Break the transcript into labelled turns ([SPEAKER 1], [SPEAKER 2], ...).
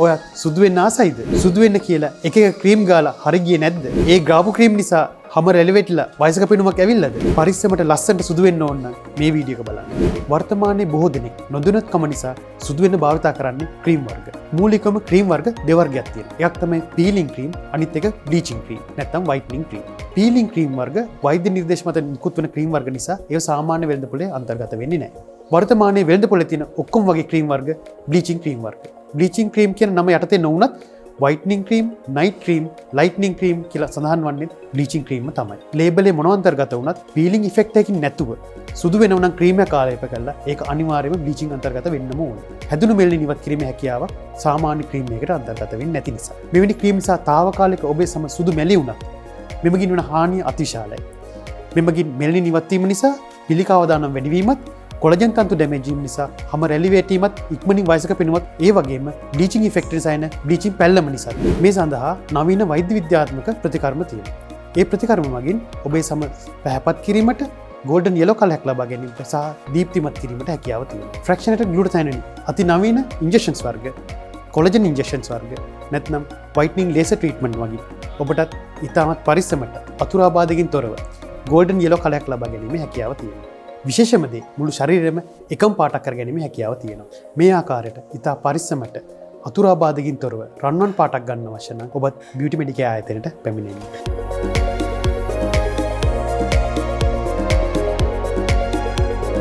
[SPEAKER 1] ඔයත් සුදු වෙන්න ආසයිද? සුදු වෙන්න කියලා එක ක්‍රීම් ගාලා හරි ගියේ නැද්ද? ඒ ගාපු ක්‍රීම් නිසා හැම රෙලෙවෙට්ලා වයසක පෙනුමක් ඇවිල්ලාද? පරිස්සමට ලස්සනට සුදු වෙන්න ඕන නම් මේ වීඩියෝ එක බලන්න. වර්තමානයේ බොහෝ දෙනෙක් නොදැනුත්කම නිසා සුදු වෙන්න භාවිතා කරන්නේ ක්‍රීම් වර්ග. මූලිකම ක්‍රීම් වර්ග දෙවර්ගයක් තියෙනවා. එකක් තමයි පීලිං ක්‍රීම්, අනිත් එක බ්ලීචිං ක්‍රීම් නැත්නම් වයිට්නිං ක්‍රීම්. පීලිං ක්‍රීම් වර්ග වෛද්‍ය නිර්දේශ මත නිකුත් වන ක්‍රීම් වර්ග නිසා ඒව සාමාන්‍ය වෙළඳපොලේ අන්තර්ගත වෙන්නේ නැහැ. වර්තමානයේ වෙළඳපොලේ තියෙන ඔක්කොම වගේ ක්‍රීම් වර්ග බ්ලීචිං ක්‍රීම් වර්ග. බ්ලීචිං ක්‍රීම් කියන නම යටතේ නොවුනත් whitening cream, night cream, lightening cream කියලා සඳහන් වන්නේ බ්ලීචිං ක්‍රීම්ම තමයි. ලේබලේ මොනව අන්තර්ගත වුණත් පීලිං ඉෆෙක්ට් එකකින් නැතුව සුදු වෙනව නම් ක්‍රීම් එක ආලේප කළා ඒක අනිවාර්යයෙන්ම බ්ලීචිං අන්තර්ගත වෙන්නම ඕනේ. හැදුණු මෙලනින් ඉවත් කිරීමේ හැකියාව සාමාන්‍ය ක්‍රීම් එකකට අන්තර්ගත වෙන්නේ නැති නිසා. මෙවැනි ක්‍රීම් නිසා తాවකාලික ඔබේ සම සුදු මැලි වුණත් මෙමගින් වන හානිය අතිශාලයි. මෙමගින් මෙලනින් ඉවත් වීම නිසා පිළිකාවදානම් වැඩිවීමත් කොලජන් තන්තු ඩැමේජ් වීම නිසා හැම රැලිවේටීමත් ඉක්මනින් වයසක පෙනුමත් ඒ වගේම බ්ලීචිං ඉෆෙක්ට් නිසා එන බ්ලීචිං පැල්ලම නිසා මේ සඳහා නවීන වෛද්‍ය විද්‍යාත්මක ප්‍රතිකර්ම තියෙනවා. ඒ ප්‍රතිකර්ම මගින් ඔබේ සම පැහැපත් කිරීමට ගෝල්ඩන් යෙලෝ කලයක් ලබා ගැනීමට සහ දීප්තිමත් කිරීමට හැකියාව තියෙනවා. ෆ්‍රැක්ෂනේටඩ් ග්ලූටාතයෝනින් අති නවීන ඉන්ජෙක්ෂන්ස් වර්ග, කොලජන් ඉන්ජෙක්ෂන්ස් වර්ග නැත්නම් වයිට්නිං ලේසර් ට්‍රීට්මන්ට් වගේ ඔබටත් ඉතාමත් පරිස්සමට අතුරාබාධකින් තොරව ගෝල්ඩන් යෙලෝ කලයක් ලබා ගැනීමේ හැකියාව තියෙනවා. විශේෂම දේ මුළු ශරීරෙම එකම පාටක් කර ගැනීමේ හැකියාව තියෙනවා. මේ ආකාරයට ඉතා පරිස්සමට අතුරාබාධකින් තොරව රන්වන් පාටක් ගන්න අවශ්‍ය නම් ඔබත් බියුටි මෙඩිකේ ආයතනයට පැමිණෙන්න.